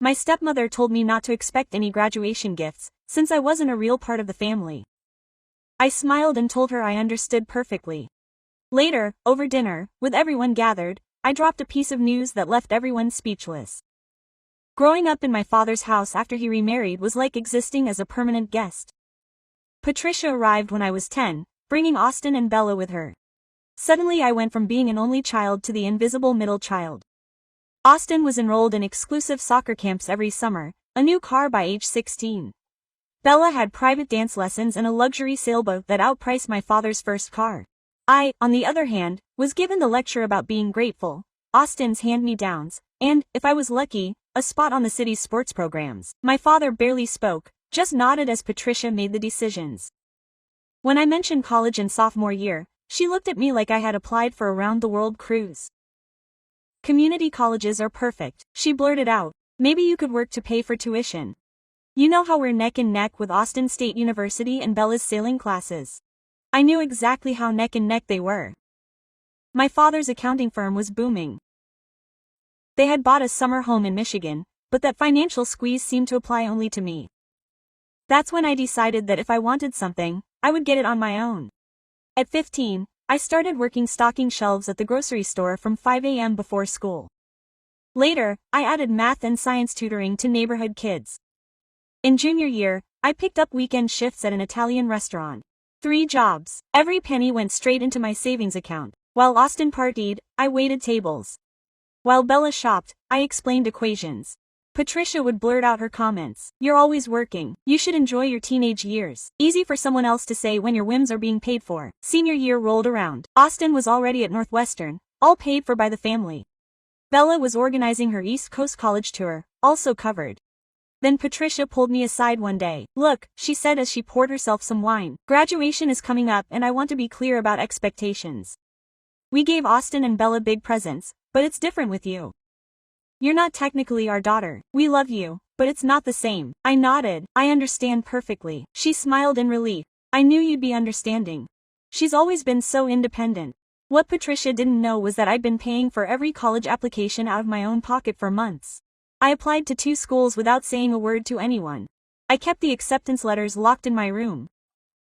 My stepmother told me not to expect any graduation gifts, since I wasn't a real part of the family. I smiled and told her I understood perfectly. Later, over dinner, with everyone gathered, I dropped a piece of news that left everyone speechless. Growing up in my father's house after he remarried was like existing as a permanent guest. Patricia arrived when I was 10, bringing Austin and Bella with her. Suddenly I went from being an only child to the invisible middle child. Austin was enrolled in exclusive soccer camps every summer, a new car by age 16. Bella had private dance lessons and a luxury sailboat that outpriced my father's first car. I, on the other hand, was given the lecture about being grateful, Austin's hand-me-downs, and, if I was lucky, a spot on the city's sports programs. My father barely spoke, just nodded as Patricia made the decisions. When I mentioned college in sophomore year, she looked at me like I had applied for a round-the-world cruise. Community colleges are perfect, she blurted out. Maybe you could work to pay for tuition. You know how we're neck and neck with Austin State University and Bella's sailing classes. I knew exactly how neck and neck they were. My father's accounting firm was booming. They had bought a summer home in Michigan, but that financial squeeze seemed to apply only to me. That's when I decided that if I wanted something, I would get it on my own. At 15, I started working stocking shelves at the grocery store from 5 a.m. before school. Later, I added math and science tutoring to neighborhood kids. In junior year, I picked up weekend shifts at an Italian restaurant. 3 jobs. Every penny went straight into my savings account. While Austin partied, I waited tables. While Bella shopped, I explained equations. Patricia would blurt out her comments. You're always working. You should enjoy your teenage years. Easy for someone else to say when your whims are being paid for. Senior year rolled around. Austin was already at Northwestern, all paid for by the family. Bella was organizing her East Coast college tour, also covered. Then Patricia pulled me aside one day. Look, she said as she poured herself some wine. Graduation is coming up and I want to be clear about expectations. We gave Austin and Bella big presents, but it's different with you. You're not technically our daughter. We love you, but it's not the same. I nodded. I understand perfectly. She smiled in relief. I knew you'd be understanding. She's always been so independent. What Patricia didn't know was that I'd been paying for every college application out of my own pocket for months. I applied to 2 schools without saying a word to anyone. I kept the acceptance letters locked in my room.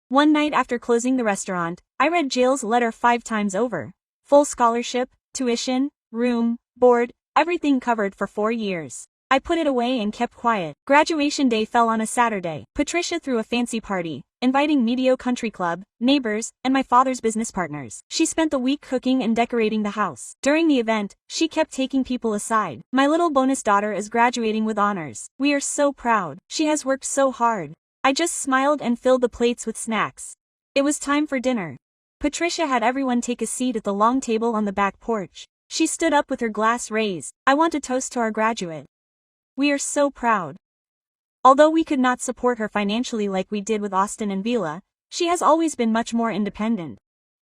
One night after closing the restaurant, I read Jail's letter 5 times over. Full scholarship, tuition, room, board, everything covered for 4 years. I put it away and kept quiet. Graduation day fell on a Saturday. Patricia threw a fancy party, inviting Medio Country Club, neighbors, and my father's business partners. She spent the week cooking and decorating the house. During the event, she kept taking people aside. My little bonus daughter is graduating with honors. We are so proud. She has worked so hard. I just smiled and filled the plates with snacks. It was time for dinner. Patricia had everyone take a seat at the long table on the back porch. She stood up with her glass raised. I want to toast to our graduate. We are so proud. Although we could not support her financially like we did with Austin and Bella, she has always been much more independent.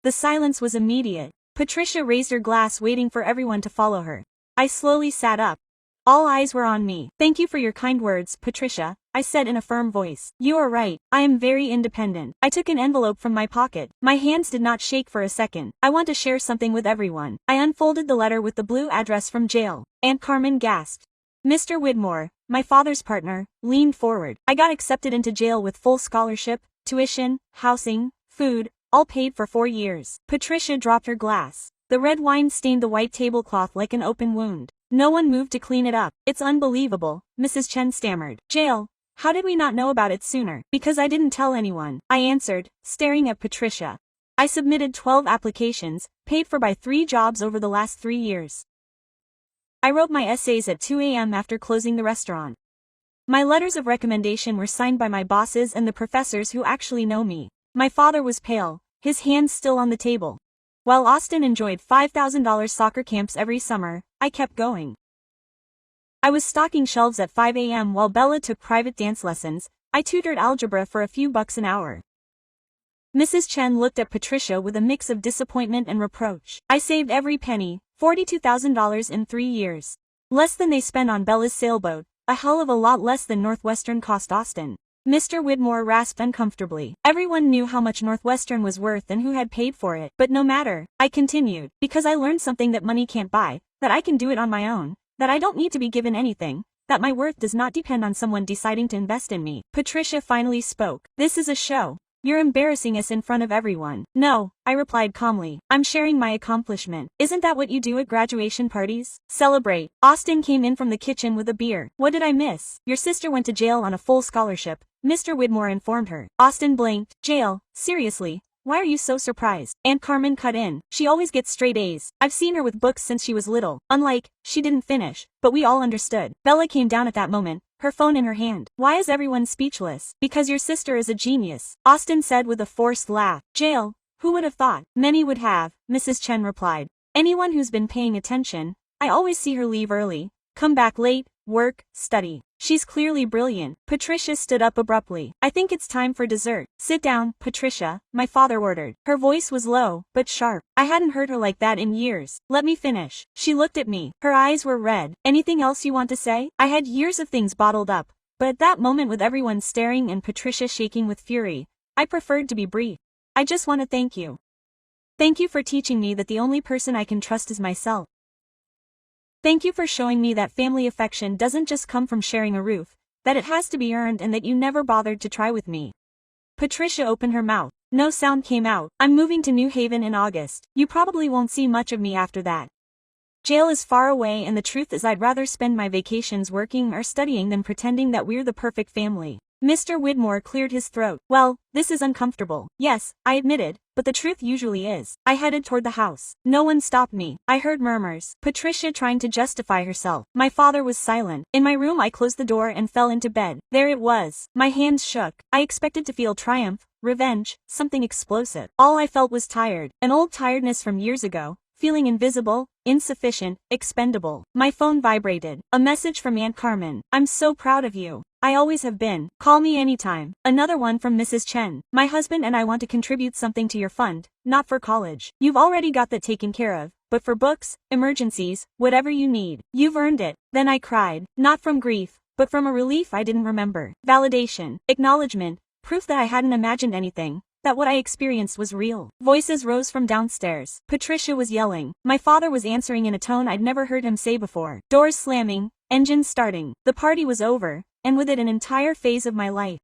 The silence was immediate. Patricia raised her glass waiting for everyone to follow her. I slowly sat up. All eyes were on me. Thank you for your kind words, Patricia, I said in a firm voice. You are right, I am very independent. I took an envelope from my pocket. My hands did not shake for a second. I want to share something with everyone. I unfolded the letter with the blue address from jail. Aunt Carmen gasped. Mr. Whitmore, my father's partner, leaned forward. I got accepted into jail with full scholarship, tuition, housing, food, all paid for 4 years. Patricia dropped her glass. The red wine stained the white tablecloth like an open wound. No one moved to clean it up. It's unbelievable, Mrs. Chen stammered. Jail? How did we not know about it sooner? Because I didn't tell anyone, I answered, staring at Patricia. I submitted 12 applications, paid for by 3 jobs over the last 3 years. I wrote my essays at 2 a.m. after closing the restaurant. My letters of recommendation were signed by my bosses and the professors who actually know me. My father was pale, his hands still on the table. While Austin enjoyed $5,000 soccer camps every summer, I kept going. I was stocking shelves at 5 a.m. while Bella took private dance lessons. I tutored algebra for a few bucks an hour. Mrs. Chen looked at Patricia with a mix of disappointment and reproach. I saved every penny, $42,000 in 3 years. Less than they spent on Bella's sailboat, a hell of a lot less than Northwestern cost Austin. Mr. Whitmore rasped uncomfortably. Everyone knew how much Northwestern was worth and who had paid for it. But no matter, I continued, because I learned something that money can't buy, that I can do it on my own, that I don't need to be given anything, that my worth does not depend on someone deciding to invest in me. Patricia finally spoke. This is a show. You're embarrassing us in front of everyone. No, I replied calmly. I'm sharing my accomplishment. Isn't that what you do at graduation parties? Celebrate. Austin came in from the kitchen with a beer. What did I miss? Your sister went to jail on a full scholarship, Mr. Widmore informed her. Austin blinked. Jail? Seriously? Why are you so surprised? Aunt Carmen cut in. She always gets straight A's. I've seen her with books since she was little. Unlike, she didn't finish, but we all understood. Bella came down at that moment, her phone in her hand. Why is everyone speechless? Because your sister is a genius, Austin said with a forced laugh. Jail? Who would have thought? Many would have, Mrs. Chen replied. Anyone who's been paying attention. I always see her leave early, come back late, work, study. She's clearly brilliant. Patricia stood up abruptly. I think it's time for dessert. Sit down, Patricia, my father ordered. Her voice was low, but sharp. I hadn't heard her like that in years. Let me finish. She looked at me. Her eyes were red. Anything else you want to say? I had years of things bottled up, but at that moment with everyone staring and Patricia shaking with fury, I preferred to be brief. I just want to thank you. Thank you for teaching me that the only person I can trust is myself. Thank you for showing me that family affection doesn't just come from sharing a roof, that it has to be earned and that you never bothered to try with me. Patricia opened her mouth. No sound came out. I'm moving to New Haven in August. You probably won't see much of me after that. Jail is far away and the truth is I'd rather spend my vacations working or studying than pretending that we're the perfect family. Mr. Widmore cleared his throat. Well, this is uncomfortable. Yes, I admitted, but the truth usually is. I headed toward the house. No one stopped me. I heard murmurs. Patricia trying to justify herself. My father was silent. In my room I closed the door and fell into bed. There it was. My hands shook. I expected to feel triumph, revenge, something explosive. All I felt was tired. An old tiredness from years ago. Feeling invisible, insufficient, expendable. My phone vibrated. A message from Aunt Carmen. I'm so proud of you. I always have been. Call me anytime. Another one from Mrs. Chen. My husband and I want to contribute something to your fund, not for college. You've already got that taken care of, but for books, emergencies, whatever you need. You've earned it. Then I cried, not from grief, but from a relief I didn't remember. Validation, acknowledgement, proof that I hadn't imagined anything. That what I experienced was real. Voices rose from downstairs. Patricia was yelling. My father was answering in a tone I'd never heard him say before. Doors slamming, engines starting. The party was over, and with it an entire phase of my life.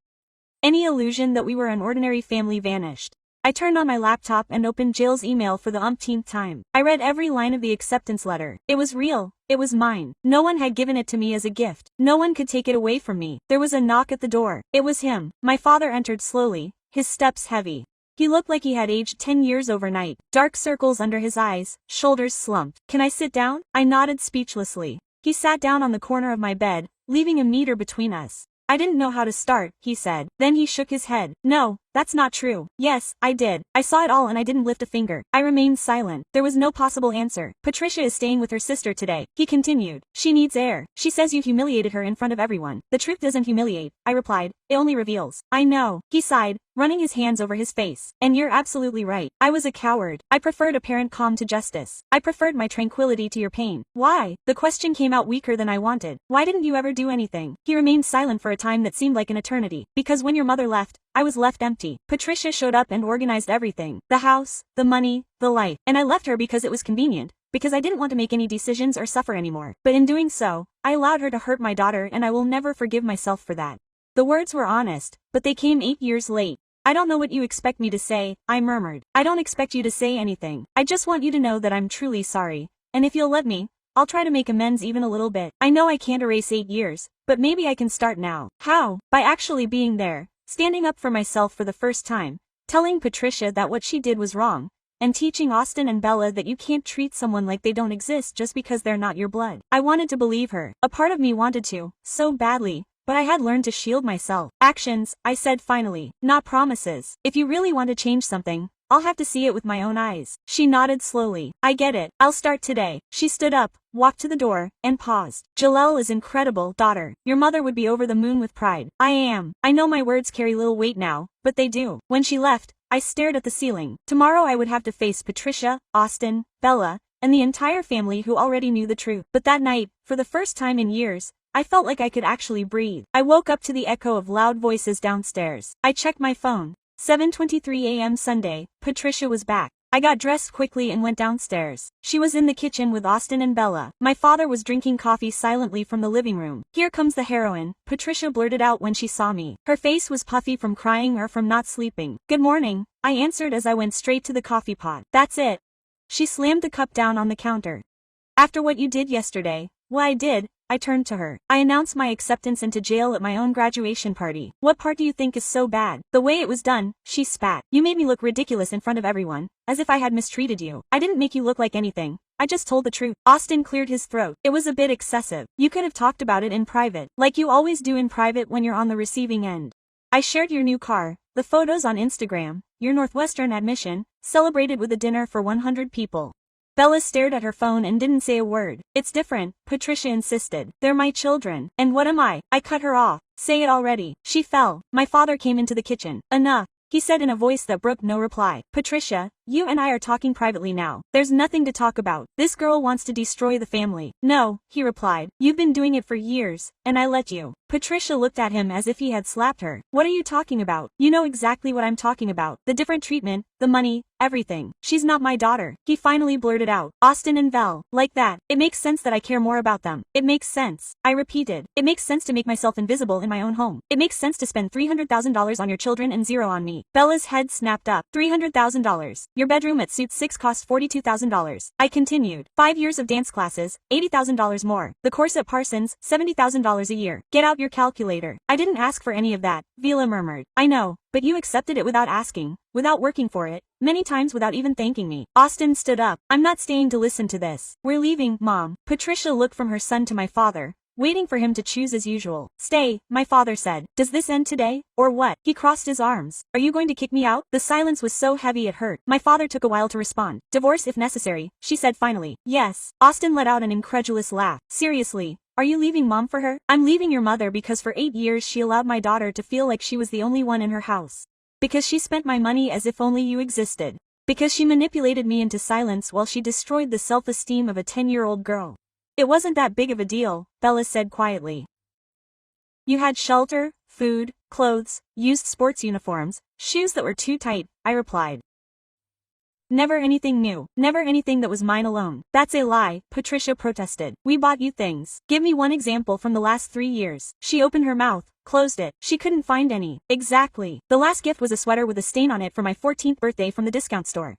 Any illusion that we were an ordinary family vanished. I turned on my laptop and opened Jill's email for the umpteenth time. I read every line of the acceptance letter. It was real. It was mine. No one had given it to me as a gift. No one could take it away from me. There was a knock at the door. It was him. My father entered slowly, his steps heavy. He looked like he had aged 10 years overnight. Dark circles under his eyes, shoulders slumped. Can I sit down? I nodded speechlessly. He sat down on the corner of my bed, leaving a meter between us. I didn't know how to start, he said. Then he shook his head. No, that's not true. Yes, I did. I saw it all and I didn't lift a finger. I remained silent. There was no possible answer. Patricia is staying with her sister today, he continued. She needs air. She says you humiliated her in front of everyone. The truth doesn't humiliate, I replied. It only reveals. I know, he sighed, running his hands over his face. And you're absolutely right. I was a coward. I preferred apparent calm to justice. I preferred my tranquility to your pain. Why? The question came out weaker than I wanted. Why didn't you ever do anything? He remained silent for a time that seemed like an eternity. Because when your mother left, I was left empty. Patricia showed up and organized everything. The house, the money, the life. And I left her because it was convenient. Because I didn't want to make any decisions or suffer anymore. But in doing so, I allowed her to hurt my daughter and I will never forgive myself for that. The words were honest, but they came 8 years late. I don't know what you expect me to say, I murmured. I don't expect you to say anything. I just want you to know that I'm truly sorry. And if you'll let me, I'll try to make amends even a little bit. I know I can't erase 8 years, but maybe I can start now. How? By actually being there, standing up for myself for the first time, telling Patricia that what she did was wrong, and teaching Austin and Bella that you can't treat someone like they don't exist just because they're not your blood. I wanted to believe her. A part of me wanted to, so badly. But I had learned to shield myself. Actions, I said finally, not promises. If you really want to change something, I'll have to see it with my own eyes. She nodded slowly. I get it. I'll start today. She stood up, walked to the door, and paused. Jalel is incredible, daughter. Your mother would be over the moon with pride. I am. I know my words carry little weight now, but they do. When she left, I stared at the ceiling. Tomorrow I would have to face Patricia, Austin, Bella, and the entire family who already knew the truth. But that night, for the first time in years, I felt like I could actually breathe. I woke up to the echo of loud voices downstairs. I checked my phone. 7:23 a.m. Sunday, Patricia was back. I got dressed quickly and went downstairs. She was in the kitchen with Austin and Bella. My father was drinking coffee silently from the living room. "Here comes the heroine," Patricia blurted out when she saw me. Her face was puffy from crying or from not sleeping. "Good morning," I answered as I went straight to the coffee pot. "That's it." She slammed the cup down on the counter. "After what you did yesterday." "Well, I did." I turned to her. "I announced my acceptance into jail at my own graduation party. What part do you think is so bad?" "The way it was done," she spat. "You made me look ridiculous in front of everyone, as if I had mistreated you. I didn't make you look like anything. I just told the truth." Austin cleared his throat. "It was a bit excessive. You could have talked about it in private, like you always do in private when you're on the receiving end. I shared your new car, the photos on Instagram, your Northwestern admission, celebrated with a dinner for 100 people. Bella stared at her phone and didn't say a word. "It's different," Patricia insisted. "They're my children. And what am I?" I cut her off. "Say it already." She fell. My father came into the kitchen. "Enough," he said in a voice that brooked no reply. "Patricia, you and I are talking privately now. There's nothing to talk about. This girl wants to destroy the family." "No," he replied. "You've been doing it for years, and I let you." Patricia looked at him as if he had slapped her. "What are you talking about?" "You know exactly what I'm talking about. The different treatment, the money, everything. She's not my daughter," he finally blurted out. "Austin and Vel, like that. It makes sense that I care more about them. It makes sense," I repeated. "It makes sense to make myself invisible in my own home. It makes sense to spend $300,000 on your children and zero on me." Bella's head snapped up. $300,000. Your bedroom at Suite 6 cost $42,000. I continued. 5 years of dance classes, $80,000 more. The course at Parsons, $70,000 a year. Get out your calculator. "I didn't ask for any of that," Vila murmured. "I know, but you accepted it without asking, without working for it, many times without even thanking me." Austin stood up. "I'm not staying to listen to this. We're leaving, Mom." Patricia looked from her son to my father, waiting for him to choose as usual. "Stay," my father said. "Does this end today, or what?" He crossed his arms. "Are you going to kick me out?" The silence was so heavy it hurt. My father took a while to respond. "Divorce if necessary," she said finally. "Yes." Austin let out an incredulous laugh. "Seriously? Are you leaving Mom for her?" "I'm leaving your mother because for 8 years she allowed my daughter to feel like she was the only one in her house. Because she spent my money as if only you existed. Because she manipulated me into silence while she destroyed the self-esteem of a 10-year-old girl." "It wasn't that big of a deal," Bella said quietly. "You had shelter, food, clothes, used sports uniforms, shoes that were too tight," I replied. "Never anything new, never anything that was mine alone." "That's a lie," Patricia protested. "We bought you things. Give me one example from the last 3 years. She opened her mouth, closed it. She couldn't find any. "Exactly. The last gift was a sweater with a stain on it for my 14th birthday from the discount store."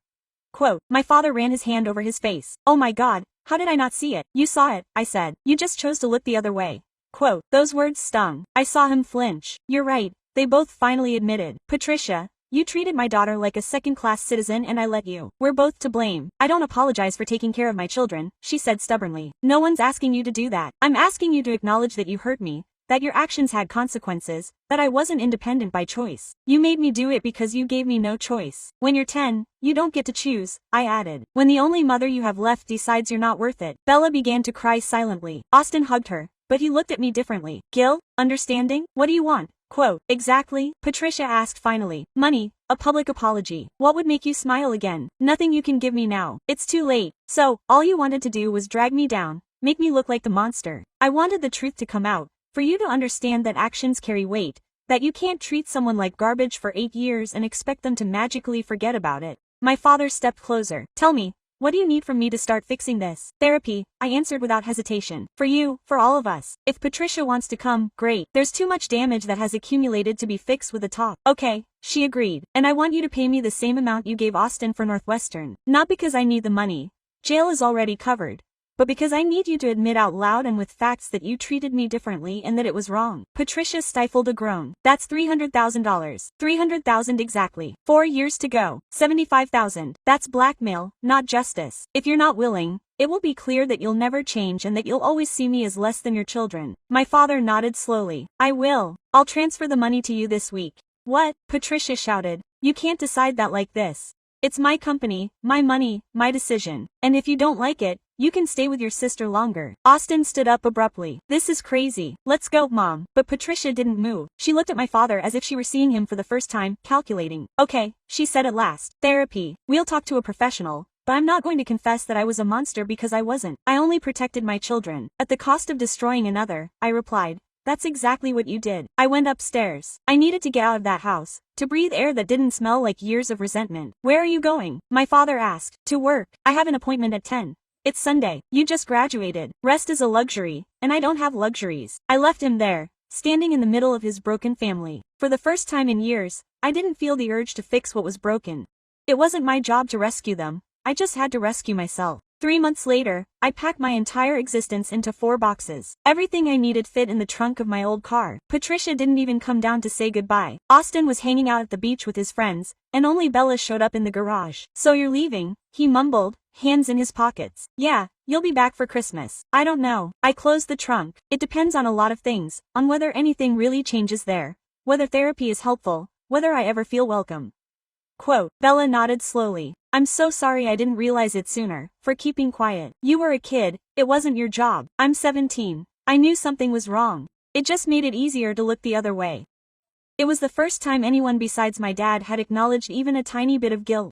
Quote. My father ran his hand over his face. "Oh my God, how did I not see it?" "You saw it," I said. "You just chose to look the other way." Quote. Those words stung. I saw him flinch. "You're right," they both finally admitted. "Patricia, you treated my daughter like a second-class citizen and I let you. We're both to blame." "I don't apologize for taking care of my children," she said stubbornly. "No one's asking you to do that. I'm asking you to acknowledge that you hurt me, that your actions had consequences, that I wasn't independent by choice. You made me do it because you gave me no choice. When you're 10, you don't get to choose," I added. "When the only mother you have left decides you're not worth it." Bella began to cry silently. Austin hugged her, but he looked at me differently. "Guilt? Understanding? What do you want?" Quote. "Exactly," Patricia asked finally. "Money, a public apology. What would make you smile again?" "Nothing you can give me now. It's too late." "So, all you wanted to do was drag me down, make me look like the monster." "I wanted the truth to come out, for you to understand that actions carry weight, that you can't treat someone like garbage for 8 years and expect them to magically forget about it." My father stepped closer. "Tell me, what do you need from me to start fixing this?" "Therapy," I answered without hesitation. "For you, for all of us. If Patricia wants to come, great. There's too much damage that has accumulated to be fixed with a talk." "Okay," she agreed. "And I want you to pay me the same amount you gave Austin for Northwestern. Not because I need the money. Jail is already covered. But because I need you to admit out loud and with facts that you treated me differently and that it was wrong." Patricia stifled a groan. "That's $300,000. $300,000 exactly. 4 years to go. $75,000. That's blackmail, not justice. If you're not willing, it will be clear that you'll never change and that you'll always see me as less than your children." My father nodded slowly. "I will. I'll transfer the money to you this week." "What?" Patricia shouted. "You can't decide that like this. It's my company, my money, my decision. And if you don't like it, you can stay with your sister longer." Austin stood up abruptly. "This is crazy. Let's go, Mom." But Patricia didn't move. She looked at my father as if she were seeing him for the first time, calculating. "Okay," she said at last. "Therapy. We'll talk to a professional. But I'm not going to confess that I was a monster because I wasn't. I only protected my children. At the cost of destroying another," I replied. that's exactly what you did. I went upstairs. I needed to get out of that house, to breathe air that didn't smell like years of resentment. Where are you going? My father asked. To work. I have an appointment at 10. It's Sunday. You just graduated. Rest is a luxury, and I don't have luxuries. I left him there, standing in the middle of his broken family. For the first time in years, I didn't feel the urge to fix what was broken. It wasn't my job to rescue them. I just had to rescue myself. 3 months later, I packed my entire existence into 4 boxes. Everything I needed fit in the trunk of my old car. Patricia didn't even come down to say goodbye. Austin was hanging out at the beach with his friends, and only Bella showed up in the garage. So you're leaving, he mumbled, hands in his pockets. Yeah, you'll be back for Christmas. I don't know. I closed the trunk. It depends on a lot of things, on whether anything really changes there, whether therapy is helpful, whether I ever feel welcome. Quote, Bella nodded slowly. I'm so sorry I didn't realize it sooner, for keeping quiet. You were a kid, it wasn't your job. I'm 17. I knew something was wrong. It just made it easier to look the other way. It was the first time anyone besides my dad had acknowledged even a tiny bit of guilt.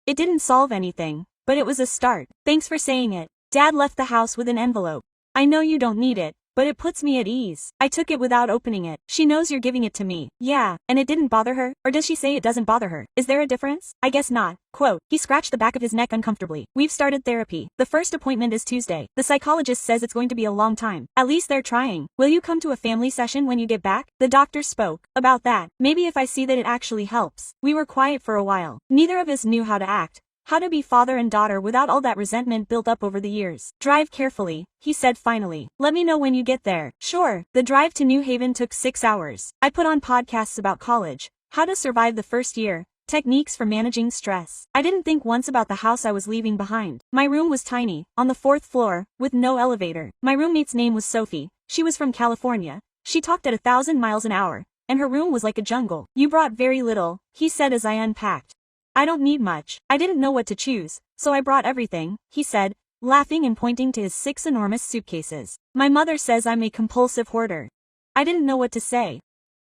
It didn't solve anything, but it was a start. Thanks for saying it. Dad left the house with an envelope. I know you don't need it, but it puts me at ease. I took it without opening it. She knows you're giving it to me. Yeah, and it didn't bother her? Or does she say it doesn't bother her? Is there a difference? I guess not. Quote, he scratched the back of his neck uncomfortably. We've started therapy. The first appointment is Tuesday. The psychologist says it's going to be a long time. At least they're trying. Will you come to a family session when you get back? The doctor spoke. About that. Maybe if I see that it actually helps. We were quiet for a while. Neither of us knew how to act. How to be father and daughter without all that resentment built up over the years. Drive carefully, he said finally. Let me know when you get there. Sure. The drive to New Haven took 6 hours. I put on podcasts about college, how to survive the first year, techniques for managing stress. I didn't think once about the house I was leaving behind. My room was tiny, on the 4th floor, with no elevator. My roommate's name was Sophie. She was from California. She talked at 1,000 miles an hour, and her room was like a jungle. You brought very little, he said as I unpacked. I don't need much. I didn't know what to choose, so I brought everything, he said, laughing and pointing to his 6 enormous suitcases. My mother says I'm a compulsive hoarder. I didn't know what to say.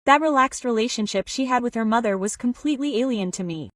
That relaxed relationship she had with her mother was completely alien to me.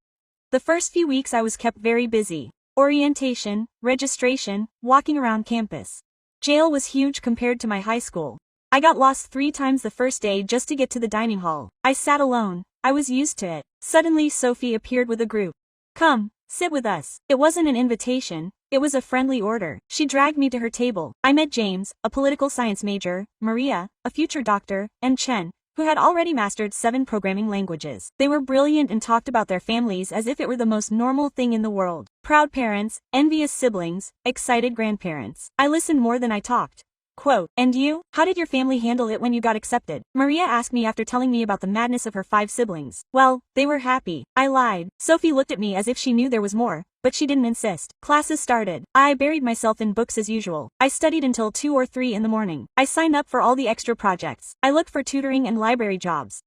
The first few weeks I was kept very busy. Orientation, registration, walking around campus. Jail was huge compared to my high school. I got lost 3 times the first day just to get to the dining hall. I sat alone. I was used to it. Suddenly Sophie appeared with a group. Come, sit with us. It wasn't an invitation, it was a friendly order. She dragged me to her table. I met James, a political science major, Maria, a future doctor, and Chen, who had already mastered 7 programming languages. They were brilliant and talked about their families as if it were the most normal thing in the world. Proud parents, envious siblings, excited grandparents. I listened more than I talked. Quote, and you? How did your family handle it when you got accepted? Maria asked me after telling me about the madness of her 5 siblings. Well, they were happy. I lied. Sophie looked at me as if she knew there was more, but she didn't insist. Classes started. I buried myself in books as usual. I studied until 2 or 3 in the morning. I signed up for all the extra projects. I looked for tutoring and library jobs.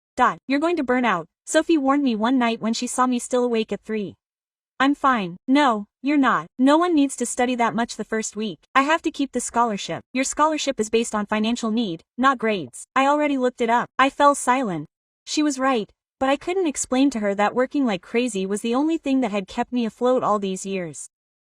You're going to burn out, Sophie warned me one night when she saw me still awake at 3. I'm fine. No, you're not. No one needs to study that much the first week. I have to keep the scholarship. Your scholarship is based on financial need, not grades. I already looked it up. I fell silent. She was right, but I couldn't explain to her that working like crazy was the only thing that had kept me afloat all these years.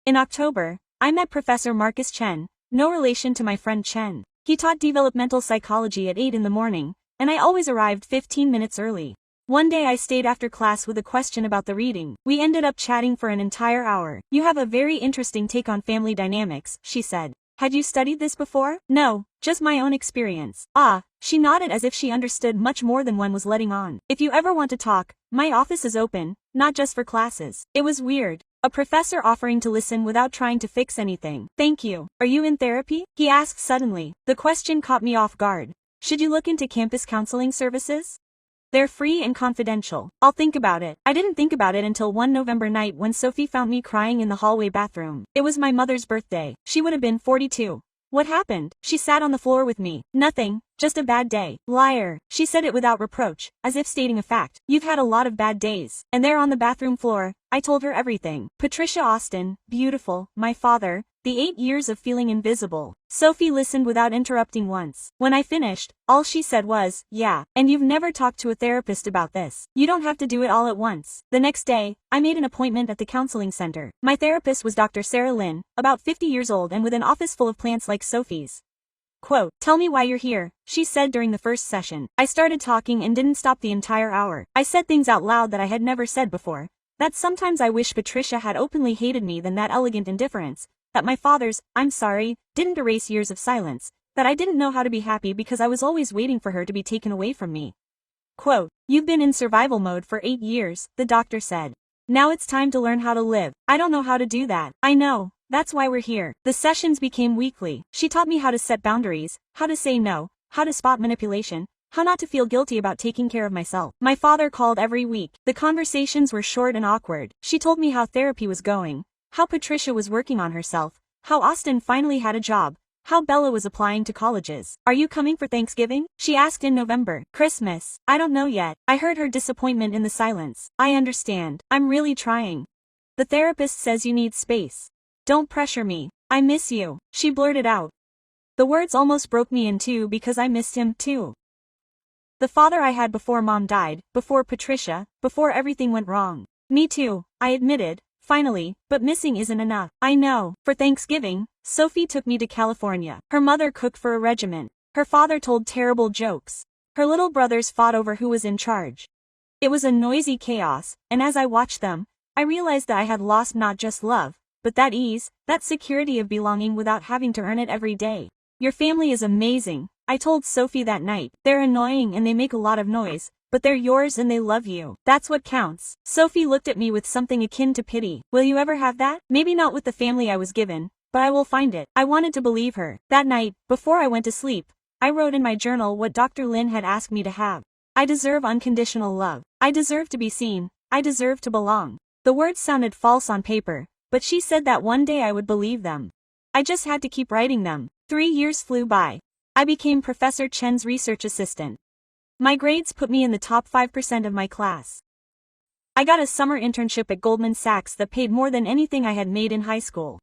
In October, I met Professor Marcus Chen, no relation to my friend Chen. He taught developmental psychology at 8 in the morning, and I always arrived 15 minutes early. One day I stayed after class with a question about the reading. We ended up chatting for an entire hour. You have a very interesting take on family dynamics, she said. Had you studied this before? No, just my own experience. Ah, she nodded as if she understood much more than one was letting on. If you ever want to talk, my office is open, not just for classes. It was weird. A professor offering to listen without trying to fix anything. Thank you. Are you in therapy? He asked suddenly. The question caught me off guard. Should you look into campus counseling services? They're free and confidential. I'll think about it. I didn't think about it until one November night when Sophie found me crying in the hallway bathroom. It was my mother's birthday. She would have been 42. What happened? She sat on the floor with me. Nothing, just a bad day. Liar. She said it without reproach, as if stating a fact. You've had a lot of bad days. And there on the bathroom floor, I told her everything. Patricia Austin, beautiful, my father, the 8 years of feeling invisible. Sophie listened without interrupting once. When I finished, all she said was, yeah, and you've never talked to a therapist about this. You don't have to do it all at once. The next day, I made an appointment at the counseling center. My therapist was Dr. Sarah Lynn, about 50 years old and with an office full of plants like Sophie's. Quote, "Tell me why you're here," she said during the first session. I started talking and didn't stop the entire hour. I said things out loud that I had never said before. That sometimes I wish Patricia had openly hated me than that elegant indifference. That my father's, "I'm sorry," didn't erase years of silence. That I didn't know how to be happy because I was always waiting for her to be taken away from me. Quote, "You've been in survival mode for 8 years, the doctor said. Now it's time to learn how to live. I don't know how to do that. I know. That's why we're here." The sessions became weekly. She taught me how to set boundaries, how to say no, how to spot manipulation, how not to feel guilty about taking care of myself. My father called every week. The conversations were short and awkward. She told me how therapy was going, how Patricia was working on herself, how Austin finally had a job, how Bella was applying to colleges. "Are you coming for Thanksgiving?" she asked in November. "Christmas? I don't know yet." I heard her disappointment in the silence. "I understand. I'm really trying. The therapist says you need space. Don't pressure me. I miss you," she blurted out. The words almost broke me in two because I missed him too. The father I had before Mom died, before Patricia, before everything went wrong. Me too, I admitted, finally, but missing isn't enough. I know. For Thanksgiving, Sophie took me to California. Her mother cooked for a regiment. Her father told terrible jokes. Her little brothers fought over who was in charge. It was a noisy chaos, and as I watched them, I realized that I had lost not just love, but that ease, that security of belonging without having to earn it every day. "Your family is amazing," I told Sophie that night. "They're annoying and they make a lot of noise, but they're yours and they love you. That's what counts." Sophie looked at me with something akin to pity. "Will you ever have that?" "Maybe not with the family I was given, but I will find it." I wanted to believe her. That night, before I went to sleep, I wrote in my journal what Dr. Lin had asked me to have. I deserve unconditional love. I deserve to be seen. I deserve to belong. The words sounded false on paper, but she said that one day I would believe them. I just had to keep writing them. 3 years flew by. I became Professor Chen's research assistant. My grades put me in the top 5% of my class. I got a summer internship at Goldman Sachs that paid more than anything I had made in high school.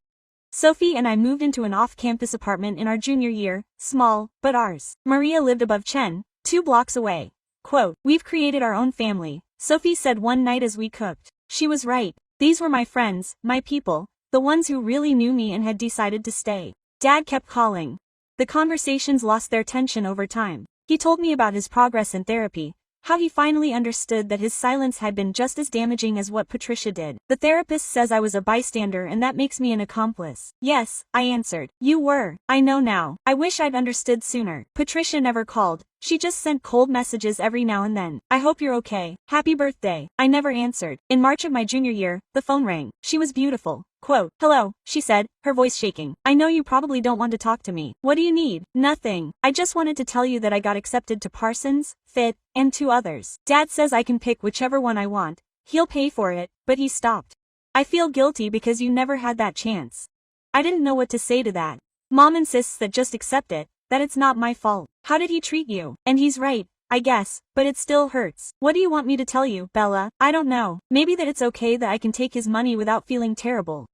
Sophie and I moved into an off-campus apartment in our junior year, small, but ours. Maria lived above Chen, 2 blocks away. Quote, "We've created our own family," Sophie said one night as we cooked. She was right. These were my friends, my people, the ones who really knew me and had decided to stay. Dad kept calling. The conversations lost their tension over time. He told me about his progress in therapy, how he finally understood that his silence had been just as damaging as what Patricia did. "The therapist says I was a bystander and that makes me an accomplice." "Yes," I answered. "You were. I know now. I wish I'd understood sooner." Patricia never called. She just sent cold messages every now and then. "I hope you're okay. Happy birthday." I never answered. In March of my junior year, the phone rang. She was beautiful. Quote, "Hello," she said, her voice shaking. "I know you probably don't want to talk to me. What do you need?" "Nothing. I just wanted to tell you that I got accepted to Parsons, Fit, and 2 others. Dad says I can pick whichever one I want. He'll pay for it," but he stopped. "I feel guilty because you never had that chance." I didn't know what to say to that. Mom insists that just accept it, that it's not my fault. How did he treat you? And he's right, I guess, but it still hurts. "What do you want me to tell you, Bella?" "I don't know. Maybe that it's okay that I can take his money without feeling terrible.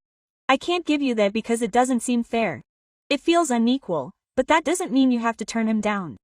I can't give you that because it doesn't seem fair. It feels unequal, but that doesn't mean you have to turn him down.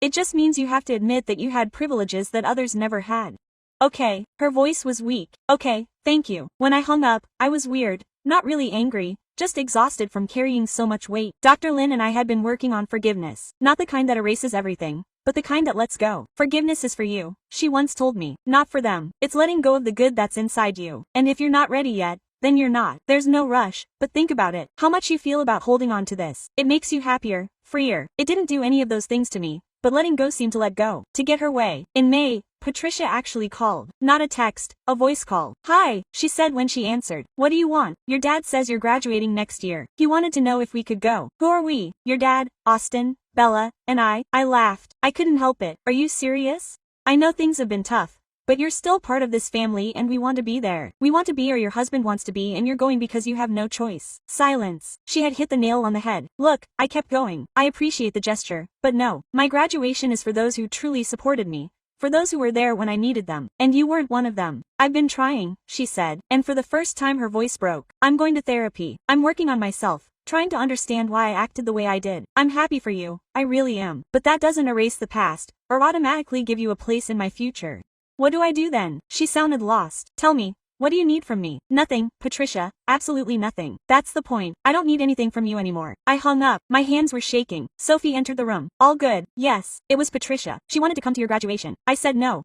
It just means you have to admit that you had privileges that others never had." "Okay," her voice was weak. "Okay, thank you." When I hung up, I was weird, not really angry, just exhausted from carrying so much weight. Dr. Lin and I had been working on forgiveness. Not the kind that erases everything, but the kind that lets go. "Forgiveness is for you," she once told me, "not for them. It's letting go of the good that's inside you. And if you're not ready yet, then you're not. There's no rush, but think about it. How much you feel about holding on to this. It makes you happier, freer." It didn't do any of those things to me, but letting go seemed to let go, to get her way. In May, Patricia actually called. Not a text, a voice call. "Hi," she said when she answered. "What do you want?" "Your dad says you're graduating next year. He wanted to know if we could go." "Who are we?" "Your dad, Austin, Bella, and I." I laughed. I couldn't help it. "Are you serious? I know things have been tough, but you're still part of this family and we want to be there. We want to be or your husband wants to be and you're going because you have no choice." Silence. She had hit the nail on the head. "Look," I kept going. "I appreciate the gesture, but no. My graduation is for those who truly supported me. For those who were there when I needed them. And you weren't one of them." "I've been trying," she said, and for the first time her voice broke. "I'm going to therapy. I'm working on myself, trying to understand why I acted the way I did. I'm happy for you, I really am. But that doesn't erase the past, or automatically give you a place in my future." "What do I do then?" She sounded lost. "Tell me, What do you need from me? Nothing, Patricia, absolutely nothing. That's the point. I don't need anything from you anymore. I hung up. My hands were shaking. Sophie entered the room. All good. Yes, it was Patricia. She wanted to come to your graduation. I said no,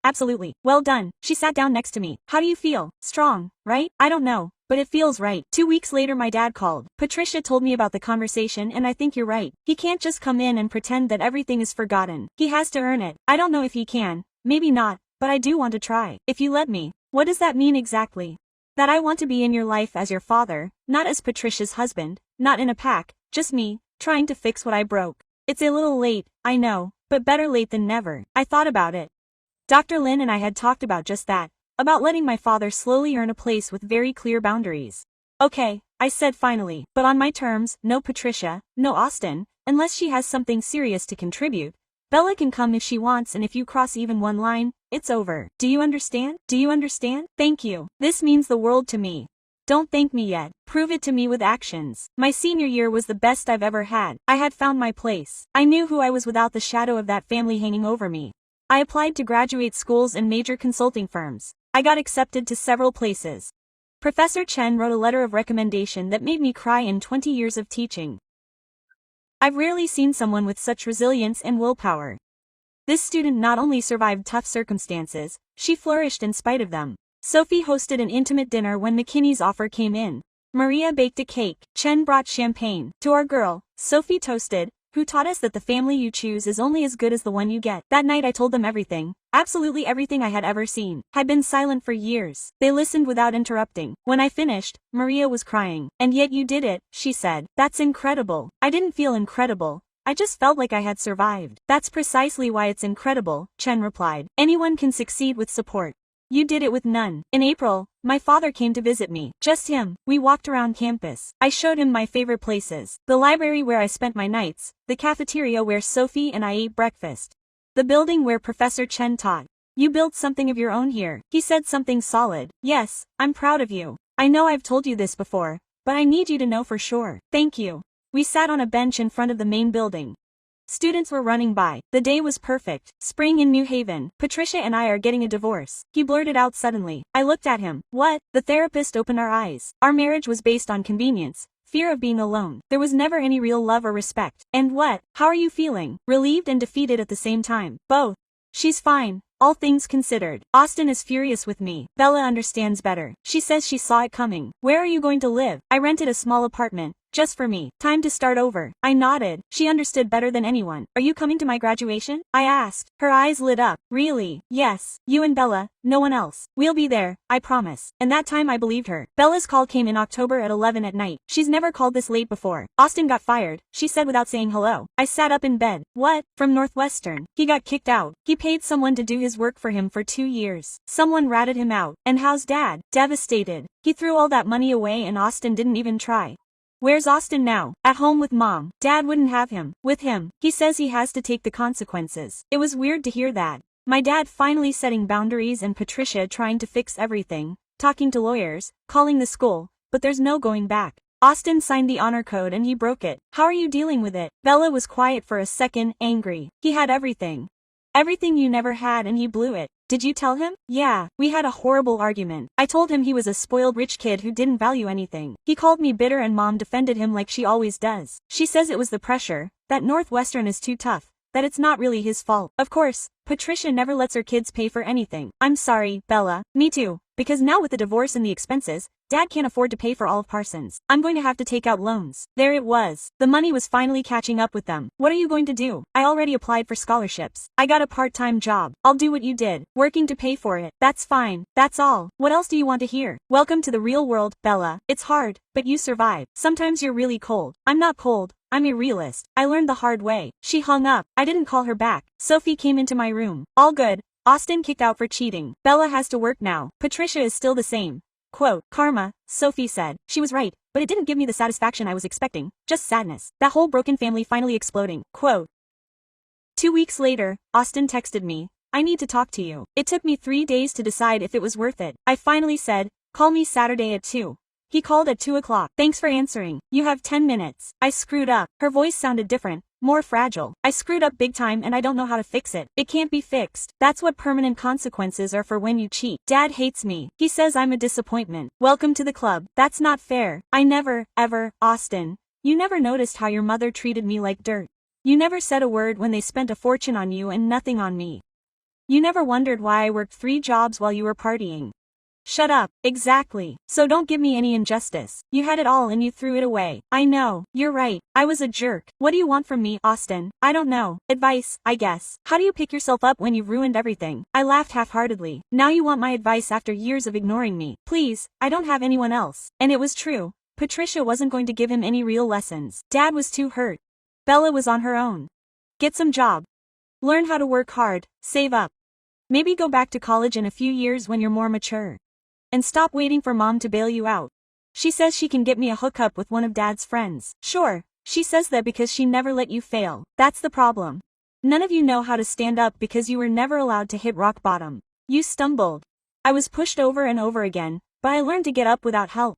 absolutely. Well done. She sat down next to me. How do you feel? Strong, right? I don't know, but it feels right. 2 weeks later my dad called. Patricia told me about the conversation and I think you're right. He can't just come in and pretend that everything is forgotten. He has to earn it. I don't know if he can. Maybe not, but I do want to try. If you let me. What does that mean exactly? That I want to be in your life as your father, not as Patricia's husband, not in a pack, just me, trying to fix what I broke. It's a little late, I know, but better late than never. I thought about it. Dr. Lin and I had talked about just that, about letting my father slowly earn a place with very clear boundaries. Okay, I said finally, but on my terms, no Patricia, no Austin, unless she has something serious to contribute. Bella can come if she wants and if you cross even one line, it's over. Do you understand? Do you understand? Thank you. This means the world to me. Don't thank me yet. Prove it to me with actions. My senior year was the best I've ever had. I had found my place. I knew who I was without the shadow of that family hanging over me. I applied to graduate schools and major consulting firms. I got accepted to several places. Professor Chen wrote a letter of recommendation that made me cry in 20 years of teaching. I've rarely seen someone with such resilience and willpower. This student not only survived tough circumstances, she flourished in spite of them. Sophie hosted an intimate dinner when McKinney's offer came in. Maria baked a cake. Chen brought champagne. To our girl, Sophie toasted, who taught us that the family you choose is only as good as the one you get. That night I told them everything, absolutely everything I had ever seen. Had been silent for years. They listened without interrupting. When I finished, Maria was crying. And yet you did it, she said. That's incredible. I didn't feel incredible. I just felt like I had survived. That's precisely why it's incredible, Chen replied. Anyone can succeed with support. You did it with none. In April, my father came to visit me. Just him. We walked around campus. I showed him my favorite places. The library where I spent my nights, the cafeteria where Sophie and I ate breakfast, the building where Professor Chen taught. You built something of your own here. He said something solid. Yes, I'm proud of you. I know I've told you this before, but I need you to know for sure. Thank you. We sat on a bench in front of the main building. Students were running by. The day was perfect. Spring in New Haven. Patricia and I are getting a divorce. He blurted out suddenly. I looked at him. What? The therapist opened our eyes. Our marriage was based on convenience, fear of being alone. There was never any real love or respect. And what? How are you feeling? Relieved and defeated at the same time. Both. She's fine. All things considered. Austin is furious with me. Bella understands better. She says she saw it coming. Where are you going to live? I rented a small apartment. Just for me. Time to start over. I nodded. She understood better than anyone. Are you coming to my graduation? I asked. Her eyes lit up. Really? Yes. You and Bella. No one else. We'll be there. I promise. And that time I believed her. Bella's call came in October at 11 at night. She's never called this late before. Austin got fired, she said without saying hello. I sat up in bed. What? From Northwestern. He got kicked out. He paid someone to do his work for him for 2 years. Someone ratted him out. And how's Dad? Devastated. He threw all that money away and Austin didn't even try. Where's Austin now? At home with Mom. Dad wouldn't have him. With him. He says he has to take the consequences. It was weird to hear that. My dad finally setting boundaries and Patricia trying to fix everything, talking to lawyers, calling the school, but there's no going back. Austin signed the honor code and he broke it. How are you dealing with it? Bella was quiet for a second, angry. He had everything. Everything you never had and he blew it. Did you tell him? Yeah, we had a horrible argument. I told him he was a spoiled rich kid who didn't value anything. He called me bitter and Mom defended him like she always does. She says it was the pressure, that Northwestern is too tough, that it's not really his fault. Of course, Patricia never lets her kids pay for anything. I'm sorry, Bella. Me too. Because now with the divorce and the expenses, Dad can't afford to pay for all of Parsons. I'm going to have to take out loans. There it was. The money was finally catching up with them. What are you going to do? I already applied for scholarships. I got a part-time job. I'll do what you did. Working to pay for it. That's fine. That's all. What else do you want to hear? Welcome to the real world, Bella. It's hard, but you survive. Sometimes you're really cold. I'm not cold. I'm a realist. I learned the hard way. She hung up. I didn't call her back. Sophie came into my room. All good. Austin kicked out for cheating. Bella has to work now. Patricia is still the same. Quote, karma, Sophie said. She was right, but it didn't give me the satisfaction I was expecting, just sadness. That whole broken family finally exploding. Quote. 2 weeks later, Austin texted me. I need to talk to you. It took me 3 days to decide if it was worth it. I finally said, call me Saturday at 2. He called at 2 o'clock. Thanks for answering. You have 10 minutes. I screwed up. Her voice sounded different, more fragile. I screwed up big time and I don't know how to fix it. It can't be fixed. That's what permanent consequences are for when you cheat. Dad hates me. He says I'm a disappointment. Welcome to the club. That's not fair. I never, ever, Austin. You never noticed how your mother treated me like dirt. You never said a word when they spent a fortune on you and nothing on me. You never wondered why I worked 3 jobs while you were partying. Shut up. Exactly. So don't give me any injustice. You had it all and you threw it away. I know. You're right. I was a jerk. What do you want from me, Austin? I don't know. Advice, I guess. How do you pick yourself up when you've ruined everything? I laughed half-heartedly. Now you want my advice after years of ignoring me. Please, I don't have anyone else. And it was true. Patricia wasn't going to give him any real lessons. Dad was too hurt. Bella was on her own. Get some job. Learn how to work hard, save up. Maybe go back to college in a few years when you're more mature. And stop waiting for mom to bail you out. She says she can get me a hookup with one of dad's friends. Sure, she says that because she never let you fail. That's the problem. None of you know how to stand up because you were never allowed to hit rock bottom. You stumbled. I was pushed over and over again, but I learned to get up without help.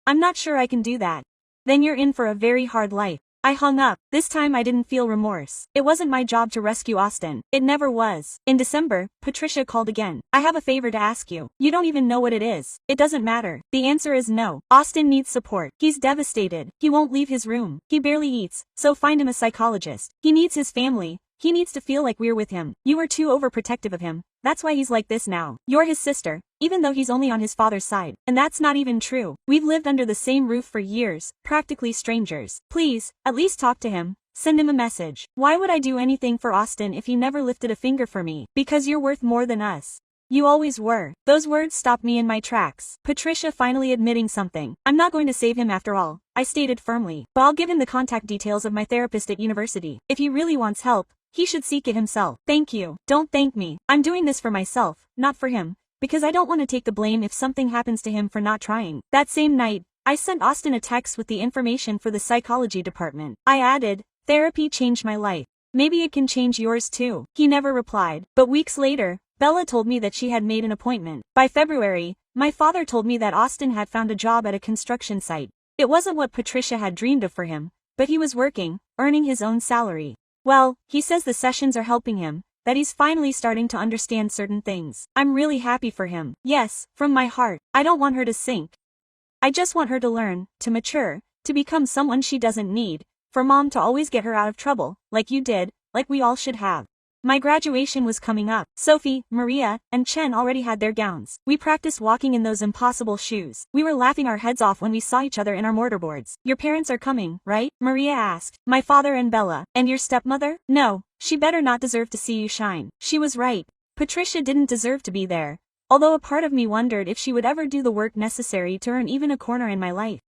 I'm not sure I can do that. Then you're in for a very hard life. I hung up. This time I didn't feel remorse. It wasn't my job to rescue Austin. It never was. In December, Patricia called again. I have a favor to ask you. You don't even know what it is. It doesn't matter. The answer is no. Austin needs support. He's devastated. He won't leave his room. He barely eats, so find him a psychologist. He needs his family. He needs to feel like we're with him. You were too overprotective of him. That's why he's like this now. You're his sister, even though he's only on his father's side. And that's not even true. We've lived under the same roof for years, practically strangers. Please, at least talk to him. Send him a message. Why would I do anything for Austin if he never lifted a finger for me? Because you're worth more than us. You always were. Those words stopped me in my tracks. Patricia finally admitting something. I'm not going to save him after all, I stated firmly. But I'll give him the contact details of my therapist at university. If he really wants help, he should seek it himself. Thank you. Don't thank me. I'm doing this for myself, not for him, because I don't want to take the blame if something happens to him for not trying. That same night, I sent Austin a text with the information for the psychology department. I added, therapy changed my life. Maybe it can change yours too. He never replied. But weeks later, Bella told me that she had made an appointment. By February, my father told me that Austin had found a job at a construction site. It wasn't what Patricia had dreamed of for him, but he was working, earning his own salary. Well, he says the sessions are helping him, that he's finally starting to understand certain things. I'm really happy for him. Yes, from my heart. I don't want her to sink. I just want her to learn, to mature, to become someone she doesn't need, for mom to always get her out of trouble, like you did, like we all should have. My graduation was coming up. Sophie, Maria, and Chen already had their gowns. We practiced walking in those impossible shoes. We were laughing our heads off when we saw each other in our mortarboards. Your parents are coming, right? Maria asked. My father and Bella. And your stepmother? No, she better not deserve to see you shine. She was right. Patricia didn't deserve to be there. Although a part of me wondered if she would ever do the work necessary to earn even a corner in my life.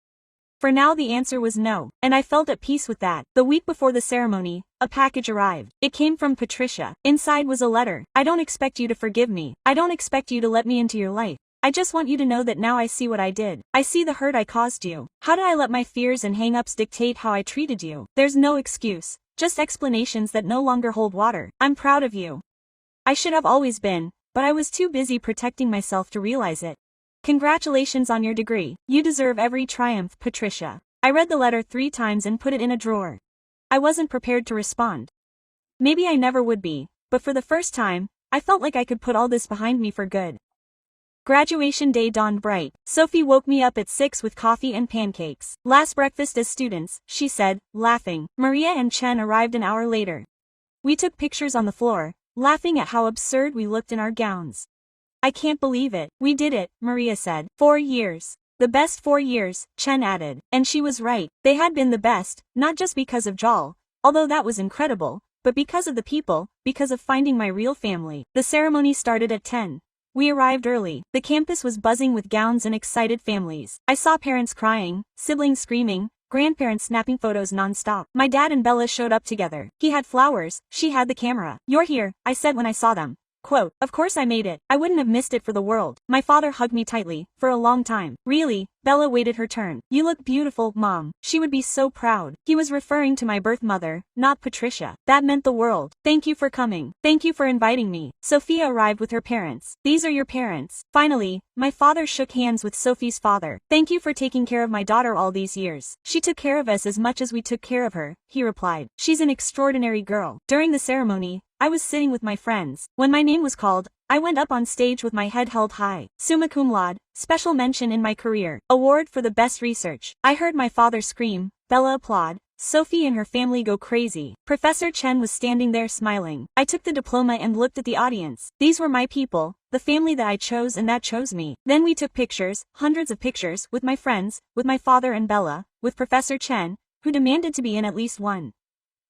For now the answer was no, and I felt at peace with that. The week before the ceremony, a package arrived. It came from Patricia. Inside was a letter. I don't expect you to forgive me. I don't expect you to let me into your life. I just want you to know that now I see what I did. I see the hurt I caused you. How did I let my fears and hang-ups dictate how I treated you? There's no excuse, just explanations that no longer hold water. I'm proud of you. I should have always been, but I was too busy protecting myself to realize it. Congratulations on your degree. You deserve every triumph, Patricia. I read the letter 3 times and put it in a drawer. I wasn't prepared to respond. Maybe I never would be, but for the first time, I felt like I could put all this behind me for good. Graduation day dawned bright. Sophie woke me up at 6 with coffee and pancakes. Last breakfast as students, she said, laughing. Maria and Chen arrived an hour later. We took pictures on the floor, laughing at how absurd we looked in our gowns. I can't believe it. We did it, Maria said. 4 years. The best 4 years, Chen added. And she was right. They had been the best, not just because of Jal, although that was incredible, but because of the people, because of finding my real family. The ceremony started at 10. We arrived early. The campus was buzzing with gowns and excited families. I saw parents crying, siblings screaming, grandparents snapping photos non-stop. My dad and Bella showed up together. He had flowers, she had the camera. You're here, I said when I saw them. Quote, of course I made it. I wouldn't have missed it for the world. My father hugged me tightly, for a long time. Really, Bella waited her turn. You look beautiful, Mom. She would be so proud. He was referring to my birth mother, not Patricia. That meant the world. Thank you for coming. Thank you for inviting me. Sophia arrived with her parents. These are your parents. Finally, my father shook hands with Sophie's father. Thank you for taking care of my daughter all these years. She took care of us as much as we took care of her, he replied. She's an extraordinary girl. During the ceremony, I was sitting with my friends. When my name was called, I went up on stage with my head held high. Summa cum laude, special mention in my career. Award for the best research. I heard my father scream, Bella applaud. Sophie and her family go crazy. Professor Chen was standing there smiling. I took the diploma and looked at the audience. These were my people, the family that I chose and that chose me. Then we took pictures, hundreds of pictures, with my friends, with my father and Bella, with Professor Chen, who demanded to be in at least one.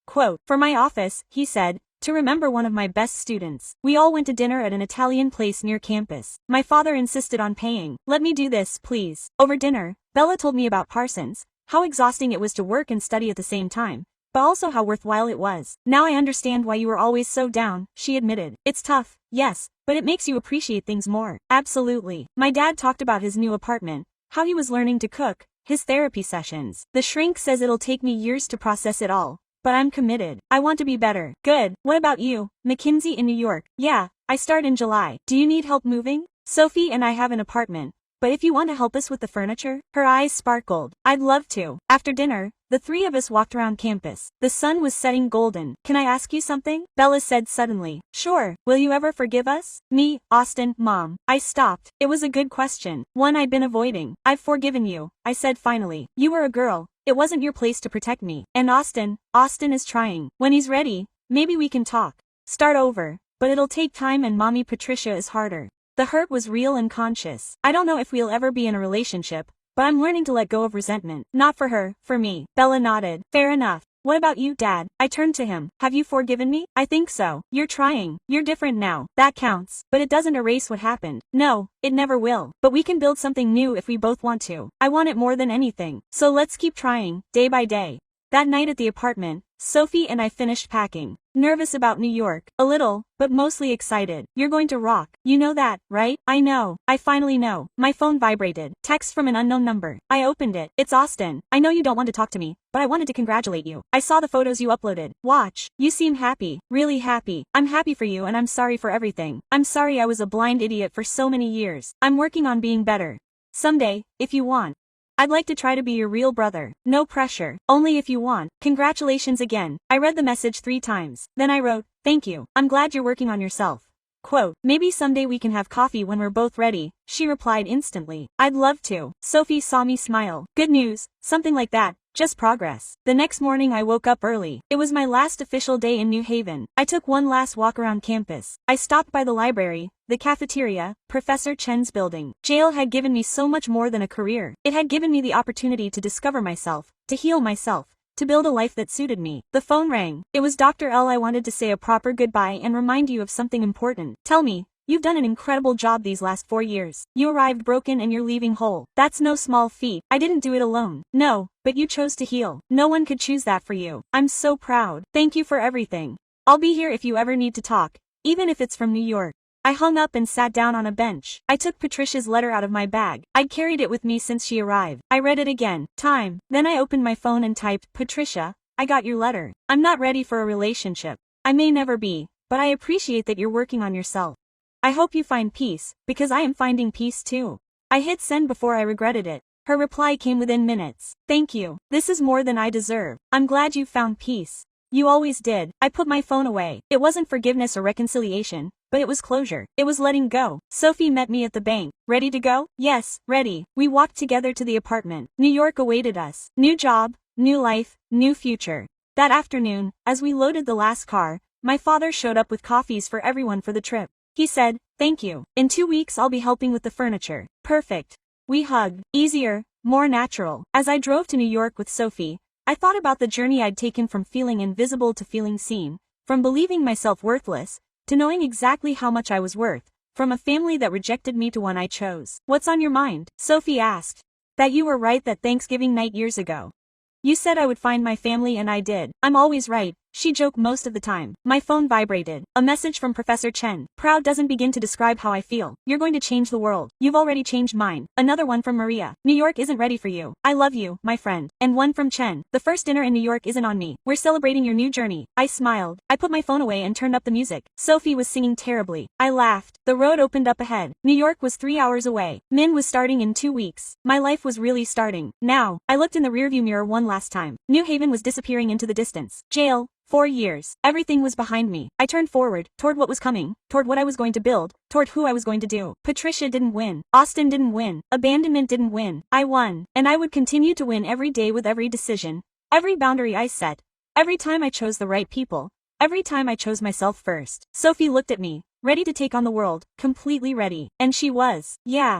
Quote, for my office, he said, to remember one of my best students. We all went to dinner at an Italian place near campus. My father insisted on paying. Let me do this, please. Over dinner, Bella told me about Parsons, how exhausting it was to work and study at the same time, but also how worthwhile it was. Now I understand why you were always so down, she admitted. It's tough, yes, but it makes you appreciate things more. Absolutely. My dad talked about his new apartment, how he was learning to cook, his therapy sessions. The shrink says it'll take me years to process it all. But I'm committed. I want to be better. Good. What about you? Mackenzie in New York. Yeah, I start in July. Do you need help moving? Sophie and I have an apartment. But if you want to help us with the furniture? Her eyes sparkled. I'd love to. After dinner, the three of us walked around campus. The sun was setting golden. Can I ask you something? Bella said suddenly. Sure. Will you ever forgive us? Me, Austin, Mom. I stopped. It was a good question. One I'd been avoiding. I've forgiven you, I said finally. You were a girl. It wasn't your place to protect me. And Austin is trying. When he's ready, maybe we can talk. Start over. But it'll take time and Mommy Patricia is harder. The hurt was real and conscious. I don't know if we'll ever be in a relationship, but I'm learning to let go of resentment. Not for her, for me. Bella nodded. Fair enough. What about you, Dad? I turned to him. Have you forgiven me? I think so. You're trying. You're different now. That counts. But it doesn't erase what happened. No, it never will. But we can build something new if we both want to. I want it more than anything. So let's keep trying, day by day. That night at the apartment, Sophie and I finished packing. Nervous about New York, a little, but mostly excited. You're going to rock. You know that, right? I know. I finally know. My phone vibrated. Text from an unknown number. I opened it. It's Austin. I know you don't want to talk to me, but I wanted to congratulate you. I saw the photos you uploaded. Watch. You seem happy. Really happy. I'm happy for you and I'm sorry for everything. I'm sorry I was a blind idiot for so many years. I'm working on being better. Someday, if you want. I'd like to try to be your real brother. No pressure. Only if you want. Congratulations again. I read the message 3 times. Then I wrote, thank you. I'm glad you're working on yourself. Quote, maybe someday we can have coffee when we're both ready. She replied instantly. I'd love to. Sophie saw me smile. Good news. Something like that. Just progress. The next morning I woke up early. It was my last official day in New Haven. I took one last walk around campus. I stopped by the library, the cafeteria, Professor Chen's building. Jail had given me so much more than a career. It had given me the opportunity to discover myself, to heal myself, to build a life that suited me. The phone rang. It was Dr. L. I wanted to say a proper goodbye and remind you of something important. Tell me. You've done an incredible job these last 4 years. You arrived broken and you're leaving whole. That's no small feat. I didn't do it alone. No, but you chose to heal. No one could choose that for you. I'm so proud. Thank you for everything. I'll be here if you ever need to talk, even if it's from New York. I hung up and sat down on a bench. I took Patricia's letter out of my bag. I'd carried it with me since she arrived. I read it again. Time. Then I opened my phone and typed, Patricia, I got your letter. I'm not ready for a relationship. I may never be, but I appreciate that you're working on yourself. I hope you find peace, because I am finding peace too. I hit send before I regretted it. Her reply came within minutes. Thank you. This is more than I deserve. I'm glad you found peace. You always did. I put my phone away. It wasn't forgiveness or reconciliation, but it was closure. It was letting go. Sophie met me at the bank. Ready to go? Yes, ready. We walked together to the apartment. New York awaited us. New job, new life, new future. That afternoon, as we loaded the last car, my father showed up with coffees for everyone for the trip. He said, thank you. In 2 weeks I'll be helping with the furniture. Perfect. We hugged. Easier, more natural. As I drove to New York with Sophie, I thought about the journey I'd taken from feeling invisible to feeling seen, from believing myself worthless, to knowing exactly how much I was worth, from a family that rejected me to one I chose. What's on your mind? Sophie asked. That you were right that Thanksgiving night years ago. You said I would find my family and I did. I'm always right, She joked most of the time. My phone vibrated. A message from Professor Chen. Proud doesn't begin to describe how I feel. You're going to change the world. You've already changed mine. Another one from Maria. New York isn't ready for you. I love you, my friend. And one from Chen. The first dinner in New York isn't on me. We're celebrating your new journey. I smiled. I put my phone away and turned up the music. Sophie was singing terribly. I laughed. The road opened up ahead. New York was 3 hours away. Min was starting in 2 weeks. My life was really starting. Now, I looked in the rearview mirror one last time. New Haven was disappearing into the distance. Jail. 4 years. Everything was behind me. I turned forward, toward what was coming, toward what I was going to build, toward who I was going to do. Patricia didn't win. Austin didn't win. Abandonment didn't win. I won. And I would continue to win every day with every decision, every boundary I set, every time I chose the right people, every time I chose myself first. Sophie looked at me, ready to take on the world, completely ready. And she was. Yeah,